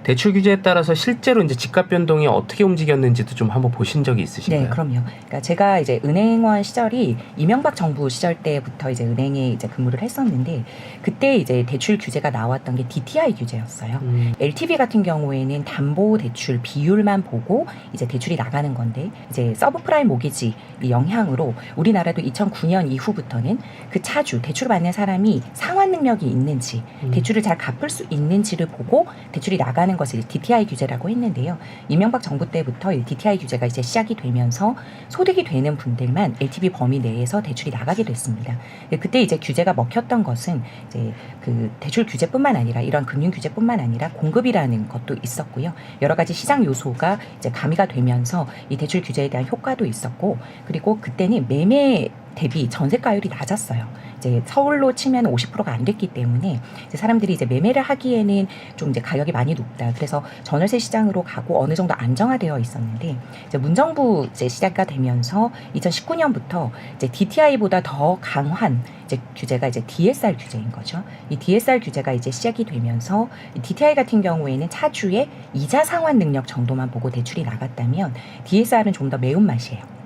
대출 규제에 따라서 실제로 이제 집값 변동이 어떻게 움직였는지도 좀 한번 보신 적이 있으신가요? 네, 그럼요. 그러니까 제가 이제 은행원 시절이 이명박 정부 시절 때부터 이제 은행에 이제 근무를 했었는데 그때 이제 대출 규제가 나왔던 게 DTI 규제였어요. LTV 같은 경우에는 담보 대출 비율만 보고 이제 대출이 나가는 건데 이제 서브프라임 모기지 영향으로 우리나라도 2009년 이후부터는 그 차주 대출 받는 사람이 상환 능력이 있는지 대출을 잘 갚을 수 있는지를 보고 대출이 나가는 것을 DTI 규제라고 했는데요. 이명박 정부 때부터 이 DTI 규제가 이제 시작이 되면서 소득이 되는 분들만 LTV 범위 내에서 대출이 나가게 됐습니다. 그때 이제 규제가 먹혔던 것은 이제 그 대출 규제뿐만 아니라 이런 금융 규제뿐만 아니라 공급이라는 것도 있었고요. 여러 가지 시장 요소가 이제 가미가 되면서 이 대출 규제에 대한 효과도 있었고, 그리고 그때는 매매 대비 전세가율이 낮았어요. 이제 서울로 치면 50%가 안 됐기 때문에 이제 사람들이 이제 매매를 하기에는 좀 이제 가격이 많이 높다. 그래서 전월세 시장으로 가고 어느 정도 안정화되어 있었는데 이제 문정부 이제 시작가 되면서 2019년부터 이제 DTI보다 더 강한 이제 규제가 이제 DSR 규제인 거죠. 이 DSR 규제가 이제 시작이 되면서 이 DTI 같은 경우에는 차주의 이자 상환 능력 정도만 보고 대출이 나갔다면 DSR은 좀 더 매운맛이에요.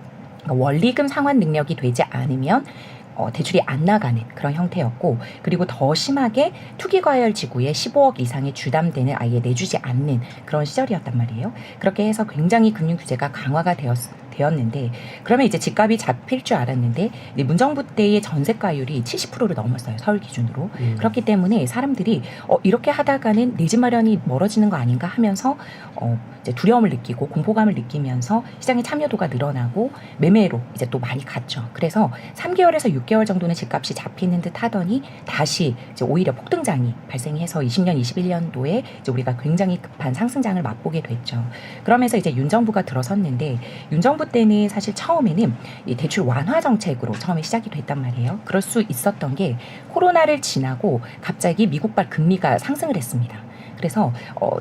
그러니까 원리금 상환 능력이 되지 않으면 대출이 안 나가는 그런 형태였고, 그리고 더 심하게 투기과열 지구에 15억 이상의 주담대는 아예 내주지 않는 그런 시절이었단 말이에요. 그렇게 해서 굉장히 금융 규제가 강화가 되었는데, 그러면 이제 집값이 잡힐 줄 알았는데 문정부 때의 전세가율이 70%를 넘었어요. 서울 기준으로. 그렇기 때문에 사람들이 이렇게 하다가는 내 집 마련이 멀어지는 거 아닌가 하면서 이제 두려움을 느끼고 공포감을 느끼면서 시장의 참여도가 늘어나고 매매로 이제 또 많이 갔죠. 그래서 3개월에서 6개월 정도는 집값이 잡히는 듯 하더니 다시 이제 오히려 폭등장이 발생해서 20년, 21년도에 이제 우리가 굉장히 급한 상승장을 맛보게 됐죠. 그러면서 이제 윤 정부가 들어섰는데, 윤 정부 때는 사실 처음에는 이 대출 완화 정책으로 처음에 시작이 됐단 말이에요. 그럴 수 있었던 게 코로나를 지나고 갑자기 미국발 금리가 상승을 했습니다. 그래서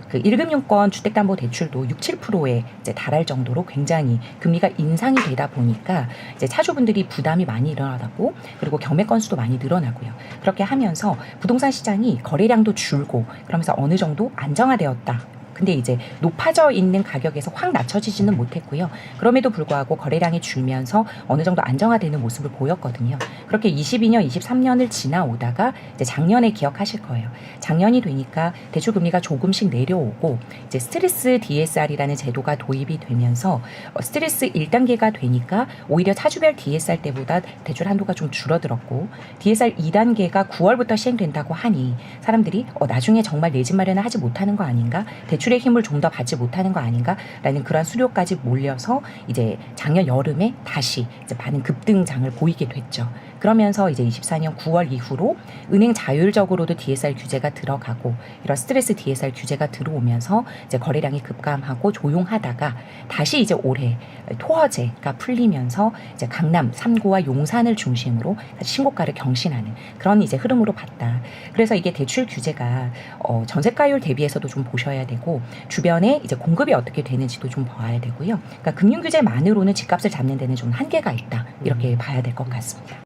그 1금융권 주택담보대출도 6, 7%에 이제 달할 정도로 굉장히 금리가 인상이 되다 보니까 이제 차주분들이 부담이 많이 일어나고, 그리고 경매 건수도 많이 늘어나고요. 그렇게 하면서 부동산 시장이 거래량도 줄고 그러면서 어느 정도 안정화되었다. 근데 이제 높아져 있는 가격에서 확 낮춰지지는 못했고요. 그럼에도 불구하고 거래량이 줄면서 어느 정도 안정화되는 모습을 보였거든요. 그렇게 22년, 23년을 지나오다가 이제 작년에 기억하실 거예요. 작년이 되니까 대출 금리가 조금씩 내려오고 이제 스트레스 DSR이라는 제도가 도입이 되면서 스트레스 1단계가 되니까 오히려 차주별 DSR 때보다 대출 한도가 좀 줄어들었고, DSR 2단계가 9월부터 시행된다고 하니 사람들이 나중에 정말 내 집 마련을 하지 못하는 거 아닌가? 대출의 힘을 좀 더 받지 못하는 거 아닌가라는 그런 수요까지 몰려서 이제 작년 여름에 다시 이제 많은 급등장을 보이게 됐죠. 그러면서 이제 24년 9월 이후로 은행 자율적으로도 DSR 규제가 들어가고 이런 스트레스 DSR 규제가 들어오면서 이제 거래량이 급감하고 조용하다가 다시 이제 올해 토어제가 풀리면서 이제 강남 3구와 용산을 중심으로 다시 신고가를 경신하는 그런 이제 흐름으로 봤다. 그래서 이게 대출 규제가 전세가율 대비해서도 좀 보셔야 되고, 주변에 이제 공급이 어떻게 되는지도 좀 봐야 되고요. 그러니까 금융 규제만으로는 집값을 잡는 데는 좀 한계가 있다. 이렇게 봐야 될 것 같습니다.